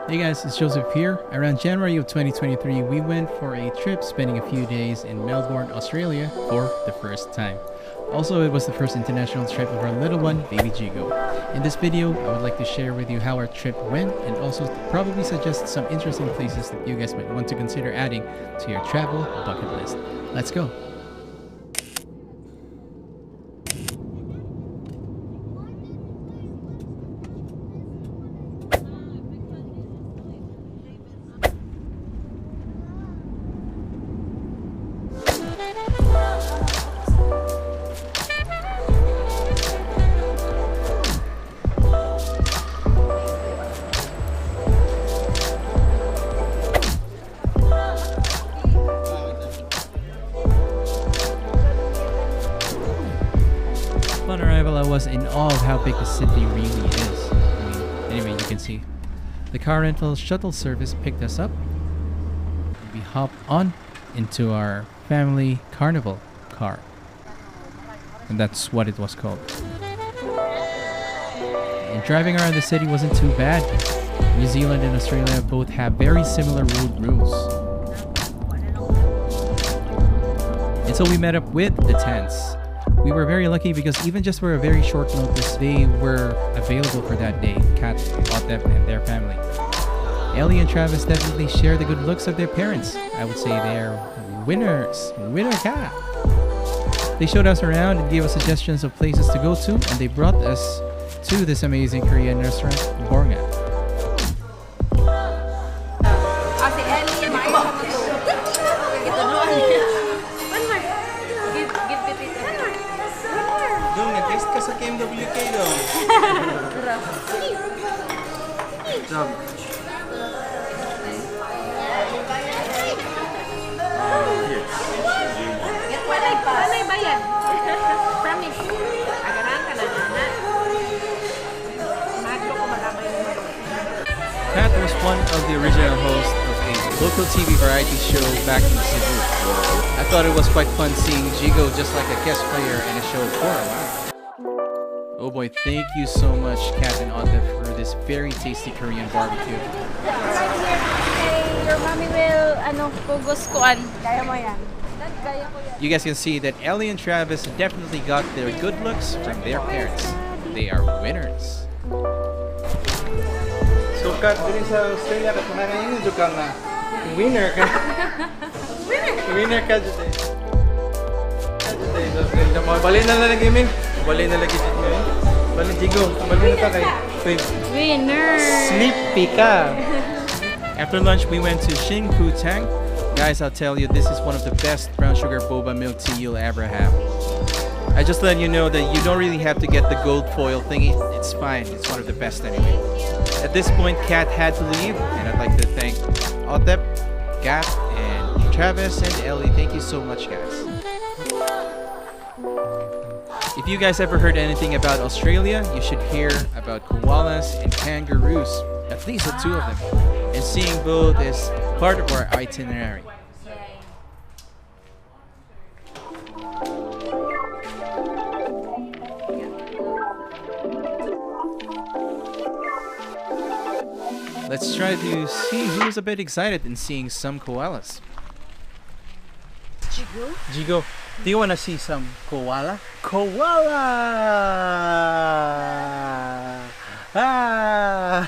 Hey guys, it's Joseph here. Around January of 2023, we went for a trip spending a few days in Melbourne, Australia for the first time. Also, it was the first international trip of our little one, baby Jigo. In this video, I would like to share with you how our trip went and also probably suggest some interesting places that you guys might want to consider adding to your travel bucket list. Let's go! Upon arrival, I was in awe of how big the city really is. Anyway, you can see. The car rental shuttle service picked us up. We hopped on into our family carnival car. And that's what it was called. And driving around the city wasn't too bad. New Zealand and Australia both have very similar road rules. And so we met up with the tents. We were very lucky because even just for a very short notice, they were available for that day, Kat, Otep, and their family. Ellie and Travis definitely share the good looks of their parents. I would say they're winners. Winner Kat! They showed us around and gave us suggestions of places to go to, and they brought us to this amazing Korean restaurant, Bornga. Nag-guest ka sa KMWK daw. Job. Walay bayad. Promise. Agaran ka na nana. Maglo ko malamay mo. Kat was one of the original hosts of a local TV variety show back in Cebu. I thought it was quite fun seeing Jigo just like a guest player in a show for a while. Oh boy, thank you so much, Kat and Otep, for this very tasty Korean barbecue. Your mommy will, pugos kuan. Kaya mo yan. You guys can see that Ellie and Travis definitely got their good looks from their parents. They are winners. So, Kat, dili sa Australia ka pananayin nyo ka na winner ka. Winner ka dyan. Balin na lang gaming. Balin na lagi dito. Balin Jigo. Balin na ka kay Winner! Sleepy ka. After lunch, we went to Xing Tang. Guys, I'll tell you, this is one of the best brown sugar boba milk tea you'll ever have. I just let you know that you don't really have to get the gold foil thingy. It's fine. It's one of the best anyway. At this point, Kat had to leave, and I'd like to thank Otep, Kat, and Travis, and Ellie. Thank you so much, guys. If you guys ever heard anything about Australia, you should hear about koalas and kangaroos. At least the two of them. And seeing both is part of our itinerary. Let's try to see who's a bit excited in seeing some koalas. Jigo, do you want to see some koala? Koala! Ah!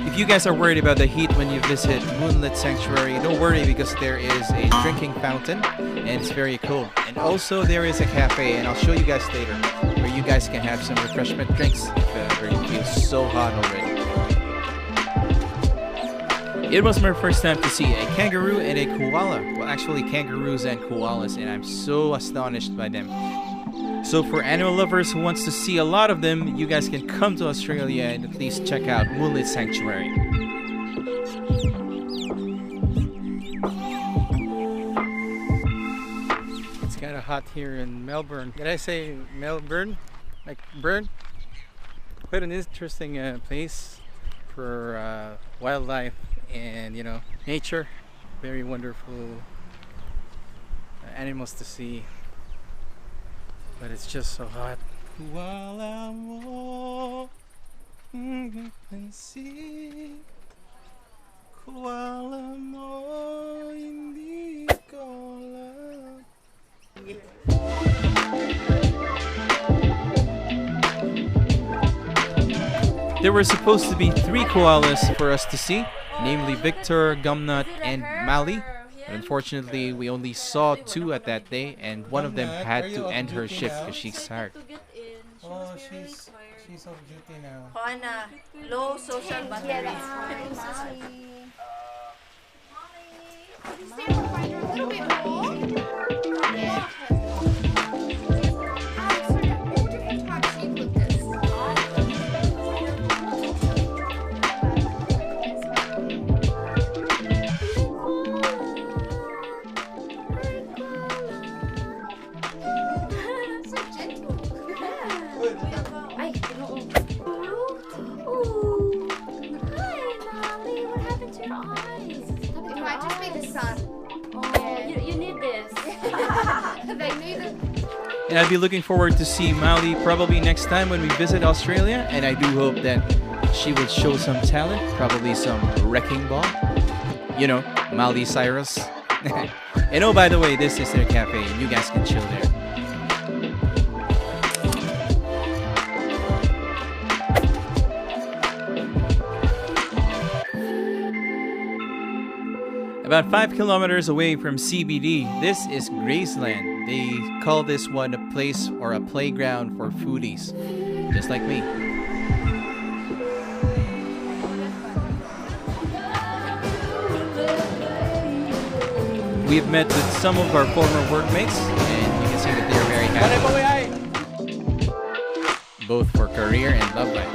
If you guys are worried about the heat when you visit Moonlit Sanctuary, don't worry because there is a drinking fountain and it's very cool. And also there is a cafe, and I'll show you guys later, where you guys can have some refreshment drinks where you feel so hot already. It was my first time to see a kangaroo and a koala. Well, actually kangaroos and koalas, and I'm so astonished by them. So for animal lovers who wants to see a lot of them, you guys can come to Australia and at least check out Moonlit Sanctuary. It's kind of hot here in Melbourne. Did I say Melbourne? Like burn? Quite an interesting place for wildlife and, nature. Very wonderful animals to see. But it's just so hot. Koala mo, Pansin, koala mo, hindi ko alam. There were supposed to be 3 koalas for us to see, namely Victor, Gumnut, and Mali. But unfortunately, we only saw 2 at that day, and one of them had to end her shift because she's tired. Oh, she's off duty now. Koana, low social batteries. Could you stay for a little bit more? Yeah. Alex, what different types you put this? So gentle. Ay, ooh. Hi, Molly. What happened to your eyes? It might just be the sun. Oh, you need this. They need it. And I'd be looking forward to see Mali probably next time when we visit Australia, and I do hope that she will show some talent, probably some wrecking ball. You know, Mali Cyrus. And oh, by the way, this is their cafe, and you guys can chill there. About 5 kilometers away from CBD, this is Grazeland. They call this one a place or a playground for foodies, just like me. We've met with some of our former workmates, and you can see that they're very happy, both for career and love life.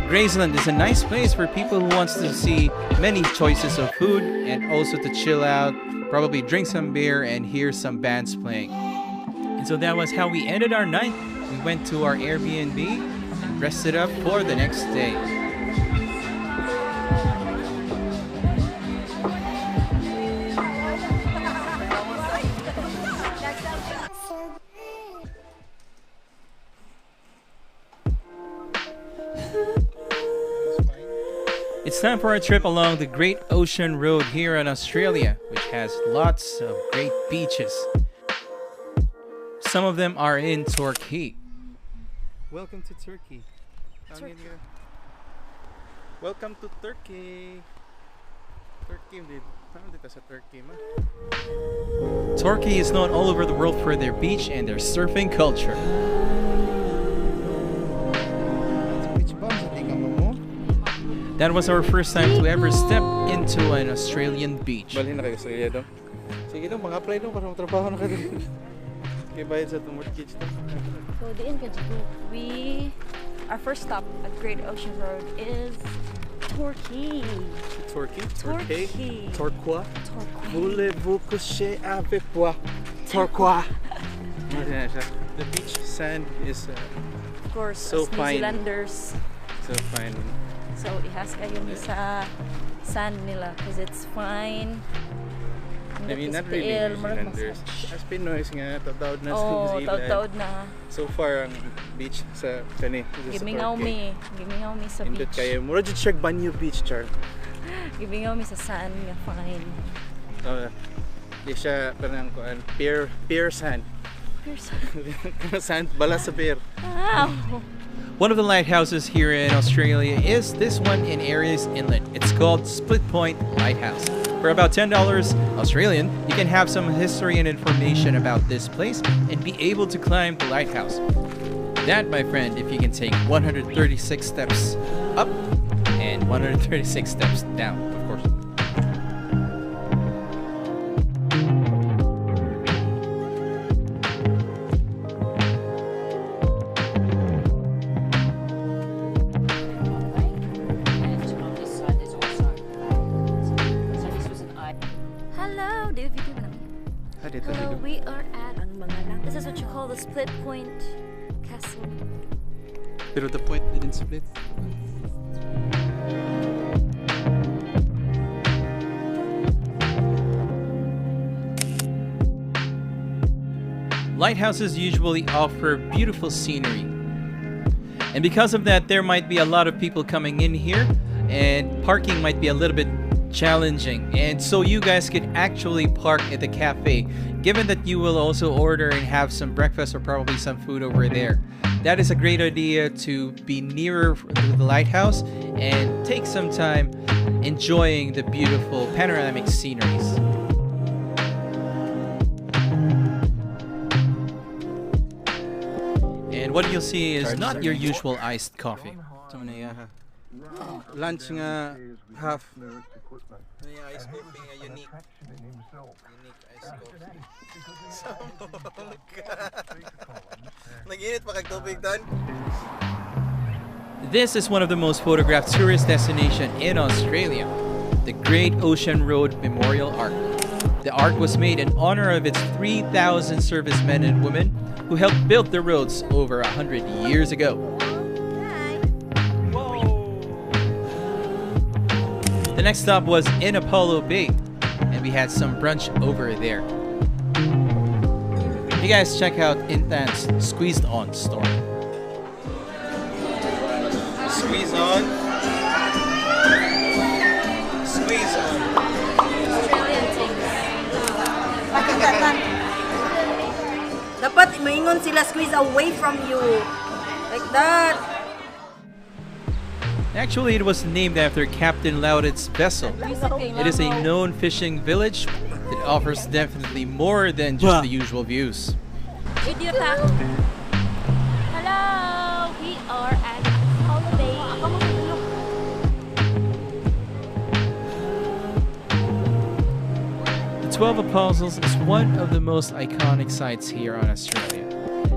Grazeland is a nice place for people who wants to see many choices of food and also to chill out, probably drink some beer and hear some bands playing. And so that was how we ended our night. We went to our Airbnb and rested up for the next day. It's time for a trip along the Great Ocean Road here in Australia, which has lots of great beaches. Some of them are in Torquay. Welcome to Turkey. Welcome to Turkey. Turkey, dito sa Turkey, ma. Torquay is known all over the world for their beach and their surfing culture. Beach bums, hindi ka mo. That was our first time to ever step into an Australian beach. Balhin na kayo sa iya, dong. Sige dong, mag-apply dong para matrabaho na kayo. Okay, bayad sa mortgage dong. So, diin ka, Jigo. Our first stop at Great Ocean Road is Torquay. Torquay? Torquay. Torquay? Torquay. Voulez-vous coucher avec moi? Torquay. The beach sand is Of course, so as New fine. Zealanders. So fine. So, ihas kayo ni sa sand nila because it's fine. I mean, not really New Zealanders. As Pinoys nga, tatawad na sa New Oh, Zealand. taud na. So far, ang beach sa kani. Gimingaw mi sa Indot beach. kayo. Mura dyan siya banyo beach, Char. Gimingaw mi sa sand nga fine. Di siya parang pier sand. Here's Sand, bala sa pier. Wow. One of the lighthouses here in Australia is this one in Aries Inlet. It's called Split Point Lighthouse. For about $10 Australian, you can have some history and information about this place and be able to climb the lighthouse. That, my friend, if you can take 136 steps up and 136 steps down, of course. Hello, do you video namin? Hello, we are at this is what you call the Split Point Castle. Pero the point didn't split. Lighthouses usually offer beautiful scenery. And because of that, there might be a lot of people coming in here, and parking might be a little bit challenging. And so you guys could actually park at the cafe, given that you will also order and have some breakfast or probably some food over there. That is a great idea to be nearer to the lighthouse and take some time enjoying the beautiful panoramic sceneries. And what you'll see is not your usual iced coffee. Lunch nga half. Iced coffee nga unique iced coffee. Nag-init pa kag tubig doon. This is one of the most photographed tourist destinations in Australia, the Great Ocean Road Memorial Arc. The arc was made in honor of its 3,000 servicemen and women who helped build the roads over 100 years ago. The next stop was in Apollo Bay, and we had some brunch over there. You guys check out Intan's Squeezed On story. Squeeze on. Squeeze on. Dapat maingon sila squeeze away from you. Like that. Actually, it was named after Captain Laudet's vessel. It is a known fishing village that offers definitely more than just the usual views. Hello, we are at holiday. The 12 Apostles is one of the most iconic sites here on Australia.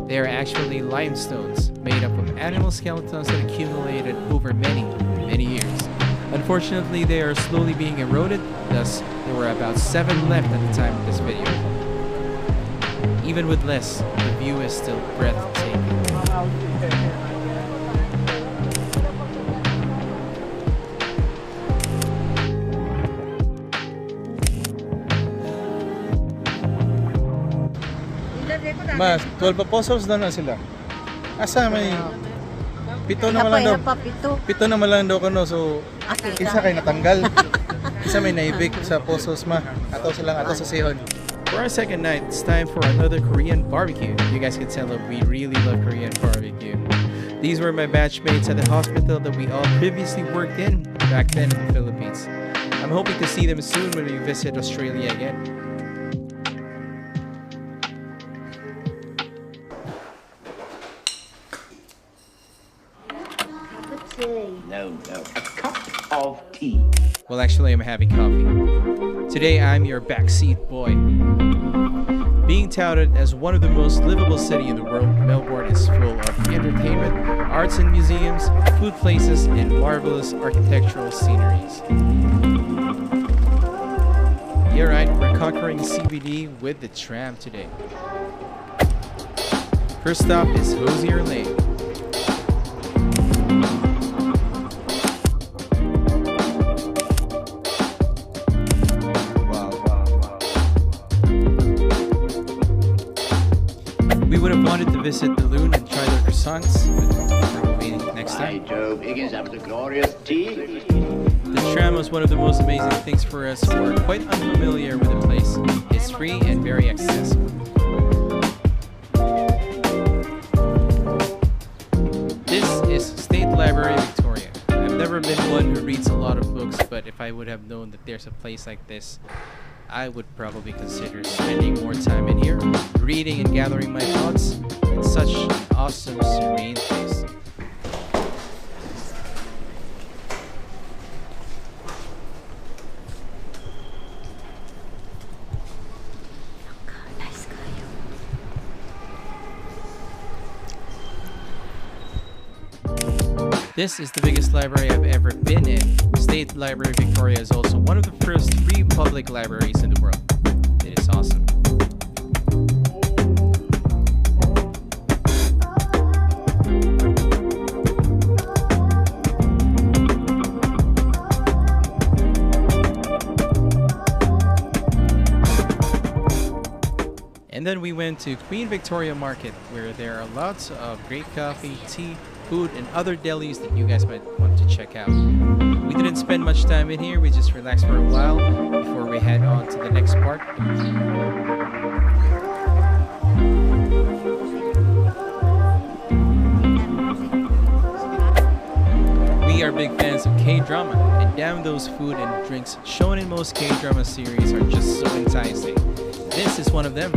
They are actually limestones made up of animal skeletons that accumulated over many, many years. Unfortunately, they are slowly being eroded, thus there were about 7 left at the time of this video. Even with less, the view is still breathtaking. Mas, 12 apostles na sila. Asa may pito naman lang daw. Pito naman lang daw kano, so isa kay natanggal. Isa may naibig sa apostles ma. Ato silang ato sa sihon. For our second night, it's time for another Korean barbecue. You guys can tell that we really love Korean barbecue. These were my batchmates at the hospital that we all previously worked in back then in the Philippines. I'm hoping to see them soon when we visit Australia again. No, a cup of tea. Well, actually, I'm having coffee. Today, I'm your backseat boy. Being touted as one of the most livable cities in the world, Melbourne is full of entertainment, arts and museums, food places, and marvelous architectural sceneries. You're right, we're conquering CBD with the tram today. First stop is Hosier Lane. We would have wanted to visit the Lune and try their croissants, but probably next time. Joe Higgins having a glorious tea. The tram was one of the most amazing things for us who are quite unfamiliar with the place. It's free and very accessible. This is State Library Victoria. I've never been one who reads a lot of books, but if I would have known that there's a place like this, I would probably consider spending more time in here, reading and gathering my thoughts in such an awesome, serene place. This is the biggest library I've ever been in. State Library Victoria is also one of the first free public libraries in the world. It is awesome. And then we went to Queen Victoria Market, where there are lots of great coffee, tea, food, and other delis that you guys might want to check out. We didn't spend much time in here. We just relaxed for a while before we head on to the next part. We are big fans of K-drama, and damn, those food and drinks shown in most K-drama series are just so enticing. This is one of them.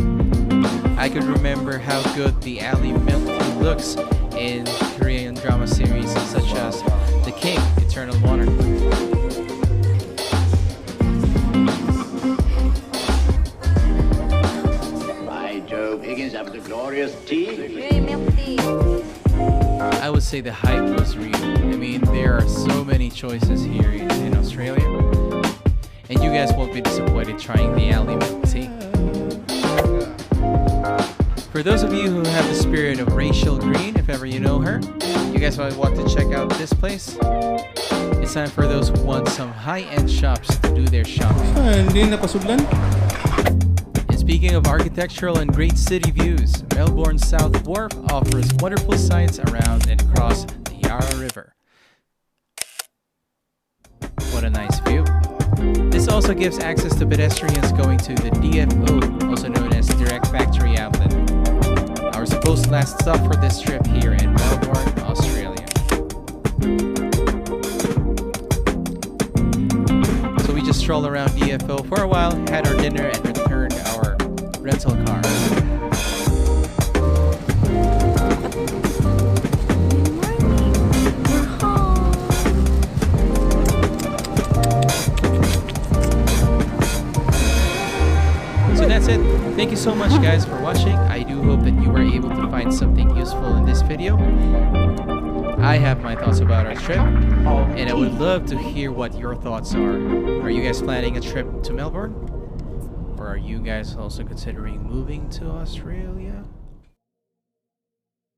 I could remember how good the alley milk tea looks in Korean drama series such as The King, Eternal Water. By Jove, Higgins, that was a glorious tea. Hey, milk tea. I would say the hype was real. I mean, there are so many choices here in Australia. And you guys won't be disappointed trying the alley milk tea. For those of you who have the spirit of Rachel Green, if ever you know her, you guys might want to check out this place. It's time for those who want some high-end shops to do their shopping. Hindi napasudlan. And speaking of architectural and great city views, Melbourne's South Wharf offers wonderful sights around and across the Yarra River. What a nice view. This also gives access to pedestrians going to the DFO, also known as Direct Factory Outlet. Our supposed last stop for this trip here in Melbourne, Australia. So we just strolled around DFO for a while, had our dinner, and returned our rental car. So that's it. Thank you so much guys for watching. I do hope that you were able to find something useful in this video. I have my thoughts about our trip, and I would love to hear what your thoughts are. Are you guys planning a trip to Melbourne? Or are you guys also considering moving to Australia?